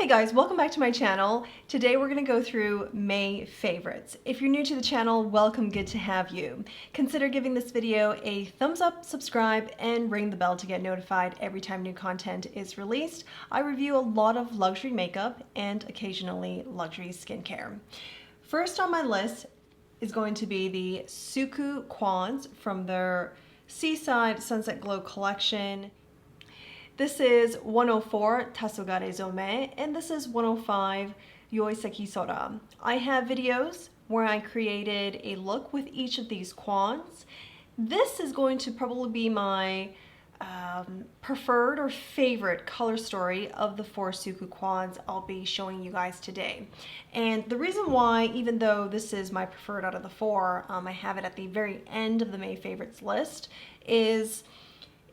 Hey guys, welcome back to my channel. Today we're going to go through May favorites. If you're new to the channel, welcome, good to have you. Consider giving this video a thumbs up, subscribe, and ring the bell to get notified every time new content is released. I review a lot of luxury makeup and occasionally luxury skincare. First on my list is going to be the SUQUU quints from their Seaside Sunset Glow collection. This is 104 Tasugare Zome, and this is 105 Yoiseki Sora. I have videos where I created a look with each of these quints. This is going to probably be my preferred or favorite color story of the 4 SUQUU quints I'll be showing you guys today. And the reason why, even though this is my preferred out of the 4, I have it at the very end of the May favorites list, is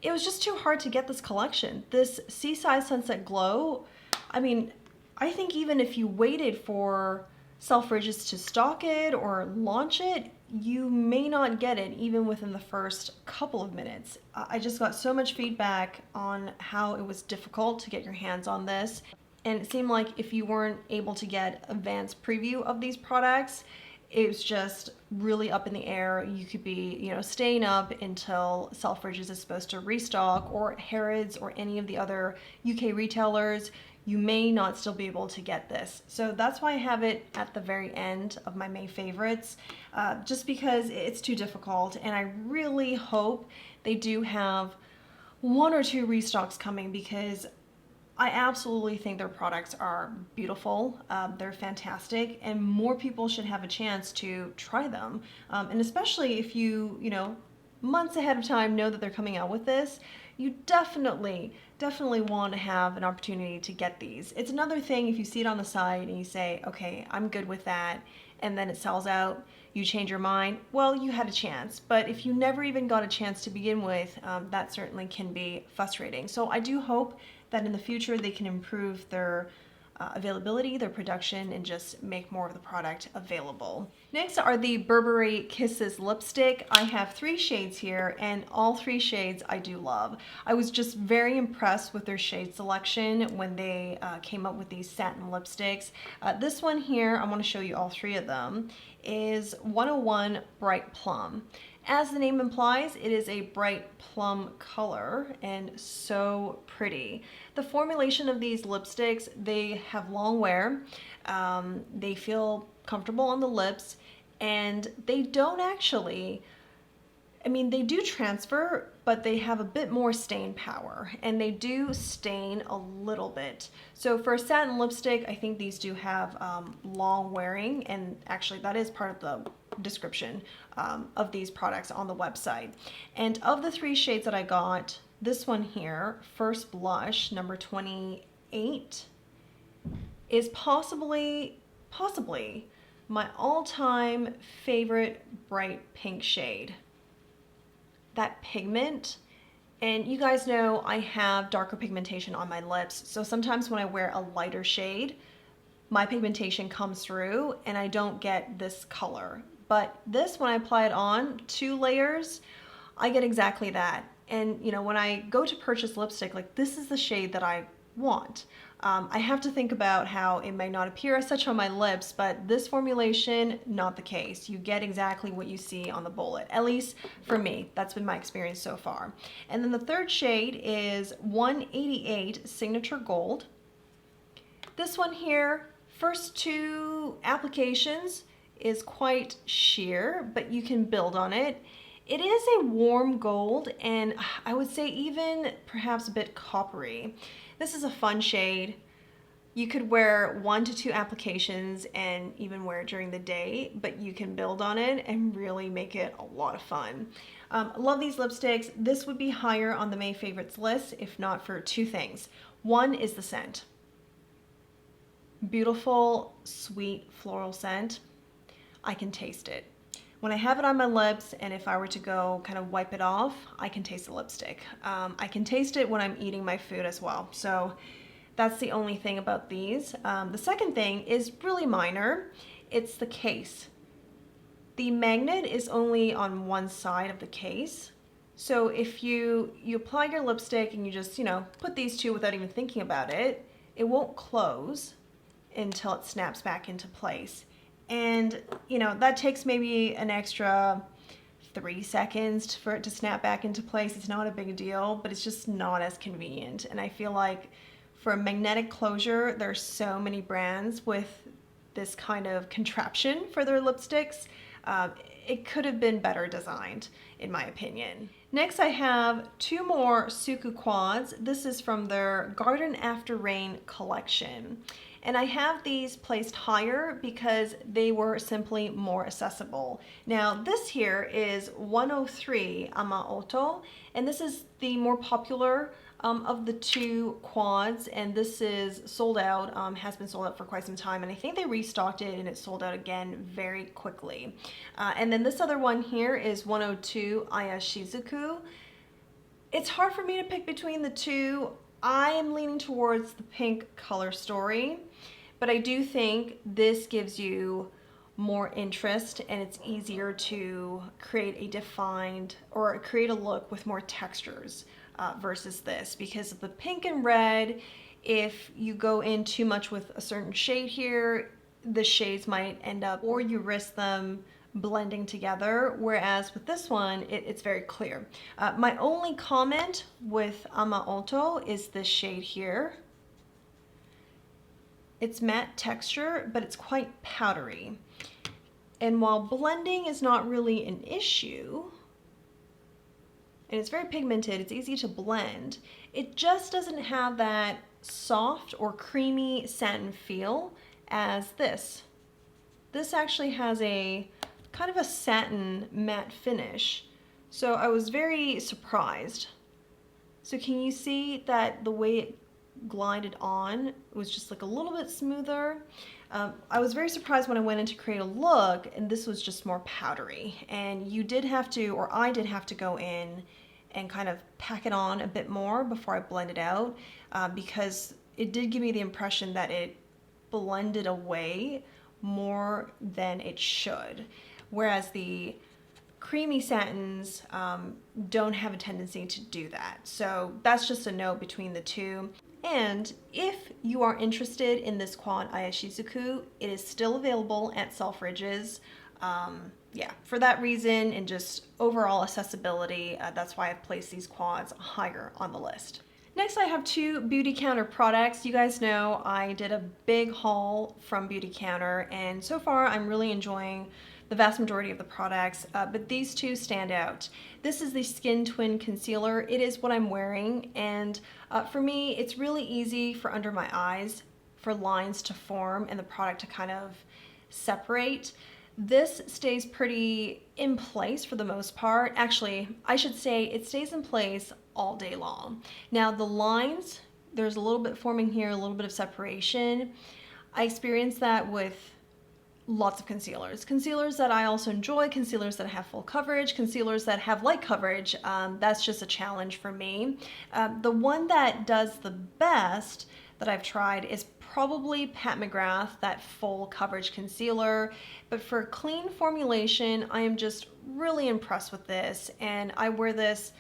it was just too hard to get this collection. This Seaside Sunset Glow, I mean, I think even if you waited for Selfridges to stock it or launch it, you may not get it even within the first couple of minutes. I just got so much feedback on how it was difficult to get your hands on this. And it seemed like if you weren't able to get advanced preview of these products, it was just really up in the air. You could be, staying up until Selfridges is supposed to restock, or Harrods or any of the other UK retailers. You may not still be able to get this. So that's why I have it at the very end of my May favorites, just because it's too difficult. And I really hope they do have 1 or 2 restocks coming, because I absolutely think their products are beautiful. They're fantastic, and more people should have a chance to try them. And especially if you, months ahead of time know that they're coming out with this, you definitely want to have an opportunity to get these. It's another thing if you see it on the side and you say, okay, I'm good with that, and then it sells out, you change your mind, well, you had a chance. But if you never even got a chance to begin with, that certainly can be frustrating. So I do hope that in the future they can improve their availability, their production, and just make more of the product available. Next are the Burberry Kisses lipstick. I have 3 shades here, and all 3 shades I do love. I was just very impressed with their shade selection when they came up with these satin lipsticks. This one here, I want to show you all 3 of them, is 101 Bright Plum. As the name implies, it is a bright plum color and so pretty. The formulation of these lipsticks, they have long wear, they feel comfortable on the lips, and they don't actually, they do transfer, but they have a bit more stain power, and they do stain a little bit. So for a satin lipstick, I think these do have long wearing, and actually that is part of the description of these products on the website. And of the 3 shades that I got, this one here, First Blush, number 28, is possibly my all-time favorite bright pink shade. That pigment, and you guys know I have darker pigmentation on my lips, so sometimes when I wear a lighter shade, my pigmentation comes through and I don't get this color. But this, when I apply it on 2 layers, I get exactly that. And when I go to purchase lipstick, like, this is the shade that I want. I have to think about how it may not appear as such on my lips, but this formulation, not the case. You get exactly what you see on the bullet, at least for me. That's been my experience so far. And then the 3rd shade is 188 Signature Gold. This one here, first 2 applications is quite sheer, but you can build on it. It is a warm gold, and I would say even perhaps a bit coppery. This is a fun shade. You could wear 1 to 2 applications and even wear it during the day, but you can build on it and really make it a lot of fun. I love these lipsticks. This would be higher on the May favorites list if not for 2 things. One is the scent. Beautiful, sweet floral scent. I can taste it. When I have it on my lips, and if I were to go kind of wipe it off, I can taste the lipstick. I can taste it when I'm eating my food as well. So that's the only thing about these. The second thing is really minor. It's the case. The magnet is only on one side of the case. So if you apply your lipstick and you just, put these 2 without even thinking about it, it won't close until it snaps back into place. And you know, that takes maybe an extra 3 seconds for it to snap back into place. It's not a big deal, but it's just not as convenient. And I feel like for a magnetic closure, there's so many brands with this kind of contraption for their lipsticks. It could have been better designed, in my opinion. Next, I have 2 more SUQUU quads. This is from their Garden After Rain collection. And I have these placed higher because they were simply more accessible. Now this here is 103 Amaoto, and this is the more popular of the 2 quads, and this is sold out, has been sold out for quite some time, and I think they restocked it and it sold out again very quickly. And then this other one here is 102 Ayashizuku. It's hard for me to pick between the 2. I am leaning towards the pink color story, but I do think this gives you more interest and it's easier to create a defined or create a look with more textures versus this, because of the pink and red. If you go in too much with a certain shade here, the shades might end up, or you risk them blending together, whereas with this one it's very clear. My only comment with Amaoto is this shade here. It's matte texture, but it's quite powdery, and while blending is not really an issue and it's very pigmented, it's easy to blend, it just doesn't have that soft or creamy satin feel as this. This actually has a kind of a satin matte finish, so I was very surprised. So can you see that the way it glided on was just like a little bit smoother? I was very surprised when I went in to create a look and this was just more powdery, and you did have to, or I did have to go in and kind of pack it on a bit more before I blend it out, because it did give me the impression that it blended away more than it should, whereas the creamy satins don't have a tendency to do that. So that's just a note between the 2. And if you are interested in this quad Ayashizuku, it is still available at Selfridges. Yeah, for that reason and just overall accessibility, that's why I've placed these quads higher on the list. Next, I have 2 Beautycounter products. You guys know I did a big haul from Beautycounter, and so far I'm really enjoying the vast majority of the products, but these 2 stand out. This is the Skin Twin Concealer. It is what I'm wearing, and for me, it's really easy for under my eyes for lines to form and the product to kind of separate. This stays pretty in place for the most part. Actually, I should say it stays in place all day long. Now the lines, there's a little bit forming here, a little bit of separation. I experienced that with lots of concealers. Concealers that I also enjoy, concealers that have full coverage, concealers that have light coverage. That's just a challenge for me. The one that does the best that I've tried is probably Pat McGrath, that full coverage concealer. But for clean formulation, I am just really impressed with this, and I wear this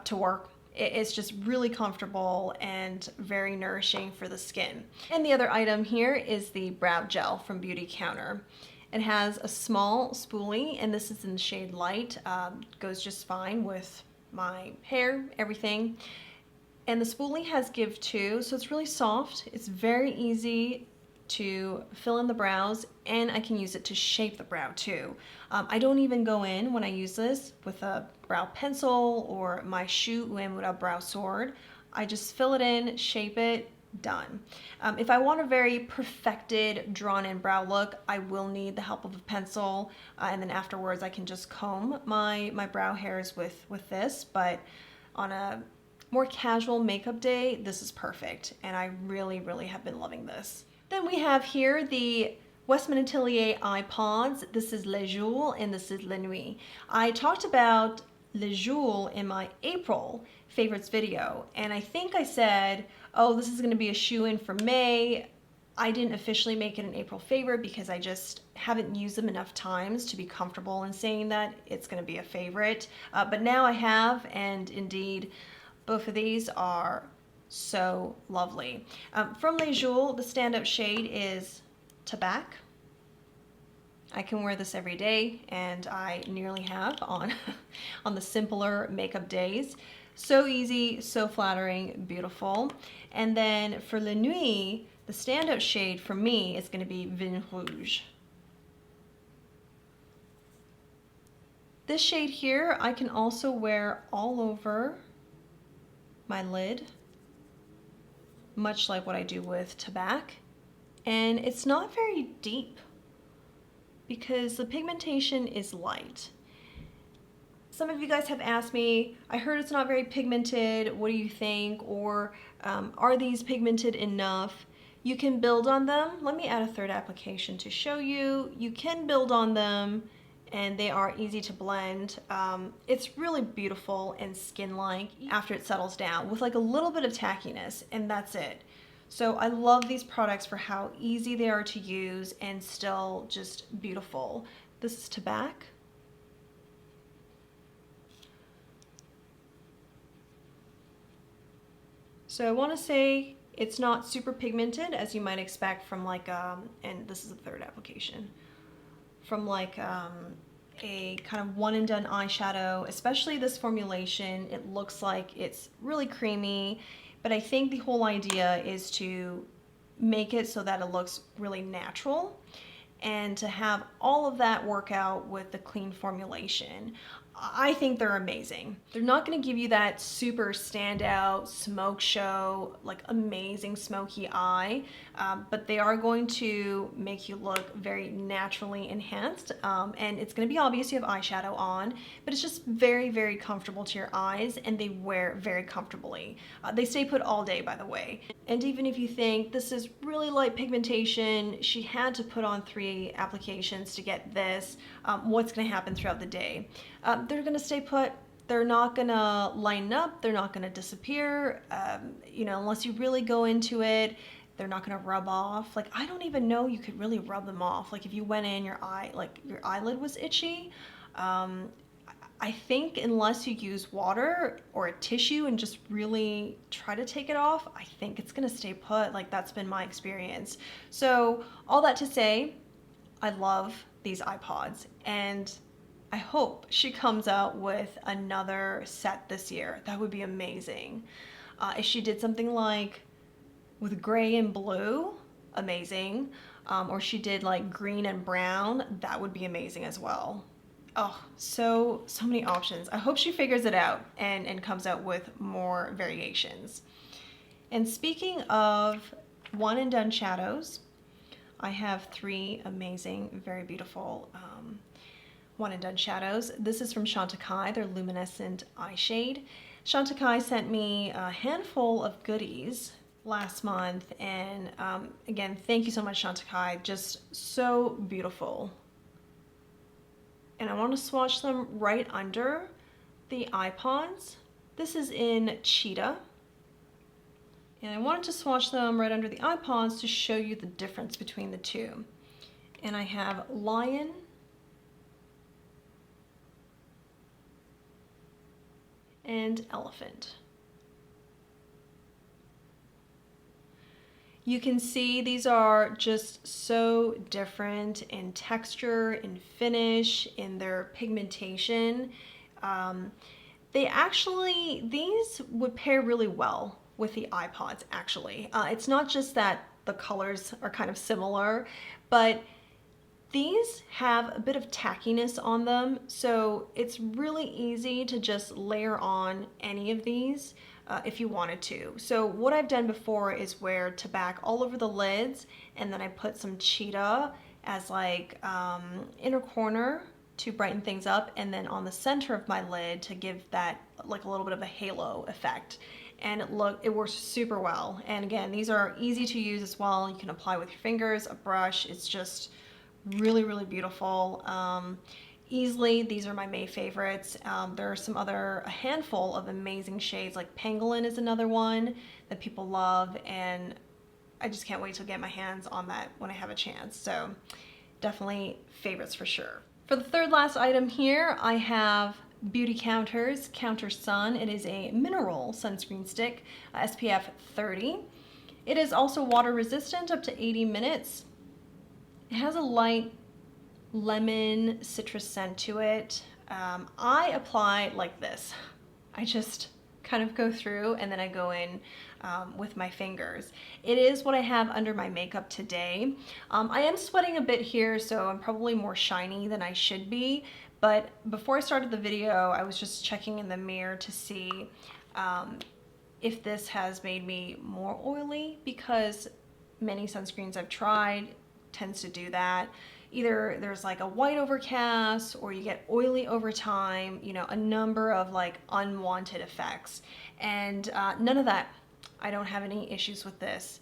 to work. It's just really comfortable and very nourishing for the skin. And the other item here is the brow gel from Beautycounter. It has a small spoolie, and this is in the shade Light. Goes just fine with my hair, everything. And the spoolie has give too, so it's really soft. It's very easy to fill in the brows, and I can use it to shape the brow too. I don't even go in when I use this with a brow pencil or my SUQUU brow sword. I just fill it in, shape it, done. If I want a very perfected, drawn-in brow look, I will need the help of a pencil, and then afterwards I can just comb my brow hairs with this, but on a more casual makeup day, this is perfect, and I really, really have been loving this. Then we have here the Westman Atelier eye pods. This is Les Jours and this is La Nuit. I talked about Les Jours in my April favorites video, and I think I said, oh, this is going to be a shoe-in for May. I didn't officially make it an April favorite because I just haven't used them enough times to be comfortable in saying that it's going to be a favorite, but now I have, and indeed both of these are so lovely. From Les Joules, the standout shade is Tobacco. I can wear this every day, and I nearly have on, on the simpler makeup days. So easy, so flattering, beautiful. And then for La Nuit, the standout shade for me is going to be Vin Rouge. This shade here I can also wear all over my lid, much like what I do with Tobacco. And it's not very deep because the pigmentation is light. Some of you guys have asked me, I heard it's not very pigmented, what do you think? Or are these pigmented enough? You can build on them. Let me add a third application to show you. You can build on them and they are easy to blend. It's really beautiful and skin-like after it settles down with like a little bit of tackiness, and that's it. So I love these products for how easy they are to use and still just beautiful. This is Tobacco. So I want to say it's not super pigmented as you might expect from like, and this is the third application, from like a kind of one and done eyeshadow, especially this formulation. It looks like it's really creamy. But I think the whole idea is to make it so that it looks really natural and to have all of that work out with the clean formulation. I think they're amazing. They're not going to give you that super standout smoke show, like amazing smoky eye, but they are going to make you look very naturally enhanced. And it's going to be obvious you have eyeshadow on, but it's just very, very comfortable to your eyes, and they wear very comfortably. They stay put all day, by the way. And even if you think this is really light pigmentation, she had to put on 3 applications to get this, what's going to happen throughout the day? They're going to stay put. They're not going to lighten up. They're not going to disappear. You know, unless you really go into it, they're not going to rub off. Like, I don't even know you could really rub them off. Like, if you went in, your eye, like your eyelid was itchy. I think unless you use water or a tissue and just really try to take it off, I think it's going to stay put. Like, that's been my experience. So all that to say, I love these iPods, and I hope she comes out with another set this year. That would be amazing. If she did something like with gray and blue, amazing. Or she did like green and brown, that would be amazing as well. Oh, so many options. I hope she figures it out and comes out with more variations. And speaking of one and done shadows, I have 3 amazing, very beautiful one and done shadows. This is from Chantecaille, their luminescent eye shade. Chantecaille sent me a handful of goodies last month, and again, thank you so much, Chantecaille. Just so beautiful. And I want to swatch them right under the iPods. This is in Cheetah. And I wanted to swatch them right under the iPods to show you the difference between the two. And I have Lion and Elephant. You can see these are just so different in texture, in finish, in their pigmentation. These would pair really well with the iPods, actually. It's not just that the colors are kind of similar, but these have a bit of tackiness on them, so it's really easy to just layer on any of these if you wanted to. So what I've done before is wear Tobacco all over the lids, and then I put some Cheetah as like inner corner to brighten things up, and then on the center of my lid to give that like a little bit of a halo effect. And it works super well. And again, these are easy to use as well. You can apply with your fingers, a brush. It's just really, really beautiful. Easily, these are my May favorites. There are a handful of amazing shades, like Pangolin is another one that people love, and I just can't wait to get my hands on that when I have a chance. So definitely favorites for sure. For the third last item here, I have Beautycounter's Counter Sun. It is a mineral sunscreen stick, SPF 30. It is also water resistant up to 80 minutes. It has a light lemon citrus scent to it. I apply like this. I just kind of go through and then I go in with my fingers. It is what I have under my makeup today. I am sweating a bit here, so I'm probably more shiny than I should be. But before I started the video, I was just checking in the mirror to see if this has made me more oily, because many sunscreens I've tried tends to do that. Either there's like a white overcast or you get oily over time, you know, a number of like unwanted effects. And none of that. I don't have any issues with this.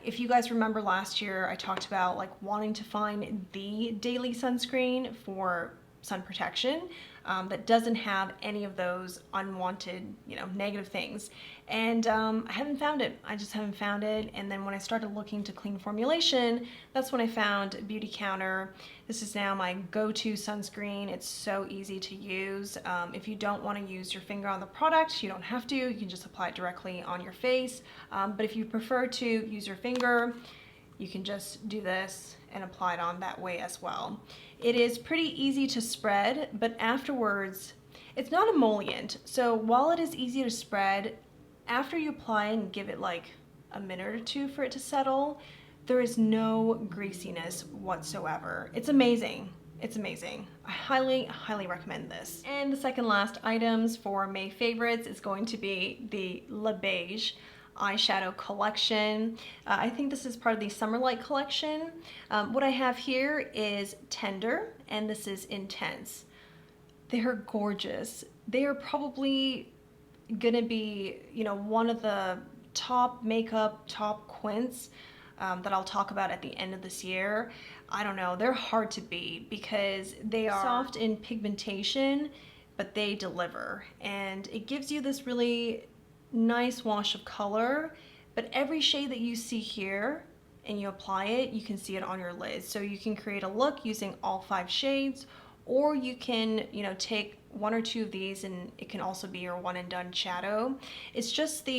If you guys remember last year, I talked about like wanting to find the daily sunscreen for sun protection that doesn't have any of those unwanted, you know, negative things. And I haven't found it. I just haven't found it. And then when I started looking to clean formulation, that's when I found Beautycounter. This is now my go-to sunscreen. It's so easy to use. If you don't want to use your finger on the product, you don't have to. You can just apply it directly on your face. But if you prefer to use your finger, you can just do this and apply it on that way as well. It is pretty easy to spread, but afterwards, it's not emollient. So while it is easy to spread, after you apply and give it like a minute or two for it to settle, there is no greasiness whatsoever. It's amazing. It's amazing. I highly, highly recommend this. And the second last items for May favorites is going to be the Les Beiges eyeshadow collection. I think this is part of the Summer Light collection. What I have here is Tender, and this is Intense. They're gorgeous. They are probably gonna be, you know, one of the top makeup, top quints that I'll talk about at the end of this year. I don't know, they're hard to beat because they are soft in pigmentation, but they deliver. And it gives you this really nice wash of color, but every shade that you see here and you apply it, you can see it on your lids. So you can create a look using all 5 shades, or you can, you know, take 1 or 2 of these and it can also be your one and done shadow. It's just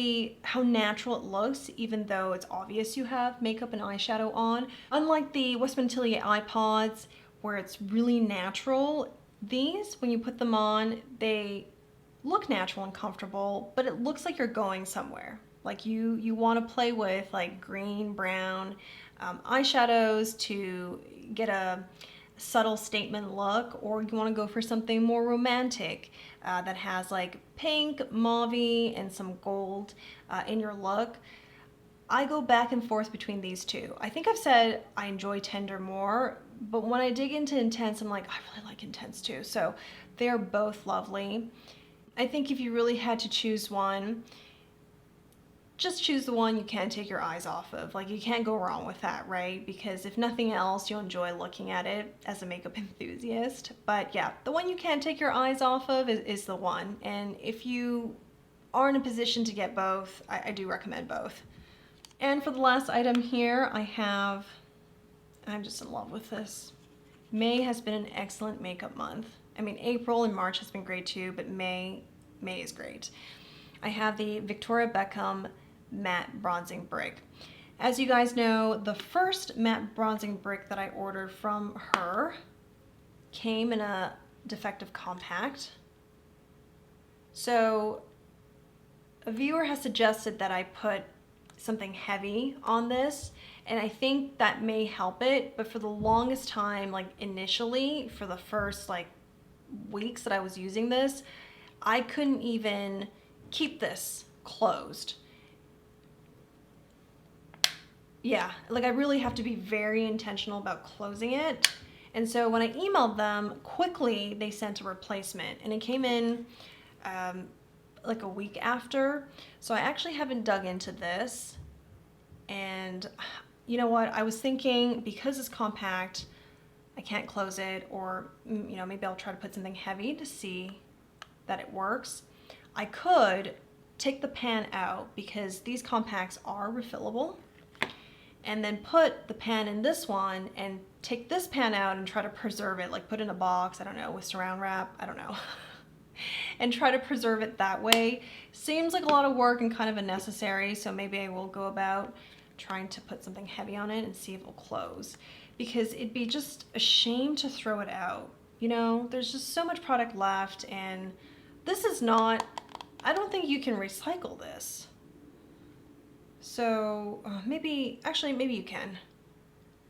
how natural it looks, even though it's obvious you have makeup and eyeshadow on. Unlike the Westman Atelier eye pods, where it's really natural, these, when you put them on, they look natural and comfortable, but it looks like you're going somewhere. Like you want to play with like green, brown eyeshadows to get a subtle statement look, or you want to go for something more romantic that has like pink, mauve, and some gold in your look. I go back and forth between these two. I think I've said I enjoy Tender more, but when I dig into Intense, I'm like, I really like Intense too. So they're both lovely. I think if you really had to choose one, just choose the one you can't take your eyes off of. Like, you can't go wrong with that, right? Because if nothing else, you'll enjoy looking at it as a makeup enthusiast. But yeah, the one you can't take your eyes off of is the one. And if you are in a position to get both, I do recommend both. And for the last item here, I'm just in love with this. May has been an excellent makeup month. I mean, April and March has been great too, but May is great. I have the Victoria Beckham matte bronzing brick. As you guys know, the first matte bronzing brick that I ordered from her came in a defective compact. So a viewer has suggested that I put something heavy on this, and I think that may help it, but for the longest time, like initially, for the first like weeks that I was using this, I couldn't even keep this closed. Yeah, like I really have to be very intentional about closing it. And so when I emailed them, quickly they sent a replacement, and it came in like a week after. So I actually haven't dug into this. And you know what, I was thinking, because it's compact, I can't close it, or you know, maybe I'll try to put something heavy to see that it works. I could take the pan out, because these compacts are refillable, and then put the pan in this one and take this pan out and try to preserve it, like put in a box, I don't know, with saran wrap, I don't know. and try to preserve it that way. Seems like a lot of work and kind of unnecessary, so maybe I will go about trying to put something heavy on it and see if it'll close, because it'd be just a shame to throw it out. You know, there's just so much product left, and this is not, I don't think you can recycle this. So maybe, actually maybe you can.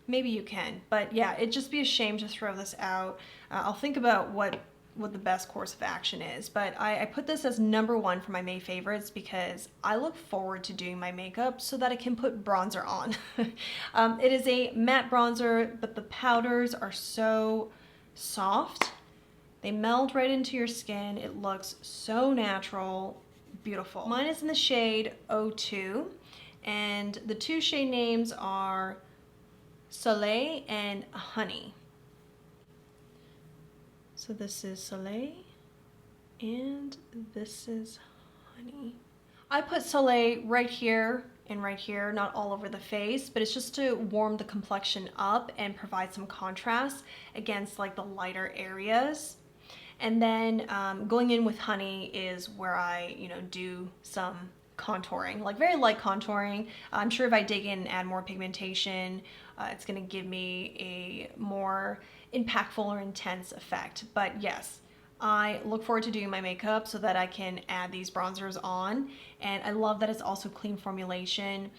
Maybe you can, but yeah, it'd just be a shame to throw this out. I'll think about what the best course of action is, but I put this as #1 for my May favorites because I look forward to doing my makeup so that I can put bronzer on. It is a matte bronzer, but the powders are so soft. They meld right into your skin. It looks so natural, beautiful. Mine is in the shade 02, and the two shade names are Soleil and Honey. So this is Soleil and this is Honey. I put Soleil right here and right here, not all over the face, but it's just to warm the complexion up and provide some contrast against like the lighter areas. And then going in with Honey is where I, you know, do some contouring, like very light contouring. I'm sure if I dig in and add more pigmentation, it's gonna give me a more impactful or intense effect. But yes, I look forward to doing my makeup so that I can add these bronzers on. And I love that it's also clean formulation.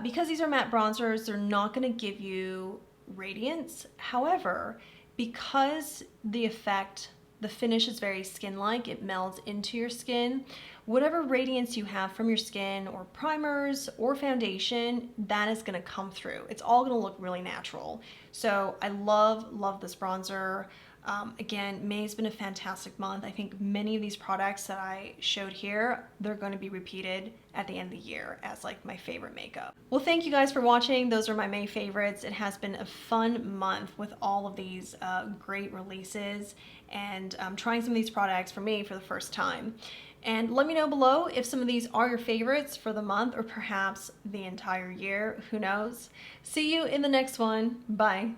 Because these are matte bronzers, they're not gonna give you radiance. However, because the finish is very skin-like, it melds into your skin. Whatever radiance you have from your skin or primers or foundation, that is gonna come through. It's all gonna look really natural. So I love this bronzer. Again, May's been a fantastic month. I think many of these products that I showed here, they're going to be repeated at the end of the year as like my favorite makeup. Well, thank you guys for watching. Those are my May favorites. It has been a fun month with all of these great releases and trying some of these products for me for the first time. And let me know below if some of these are your favorites for the month or perhaps the entire year. Who knows? See you in the next one. Bye.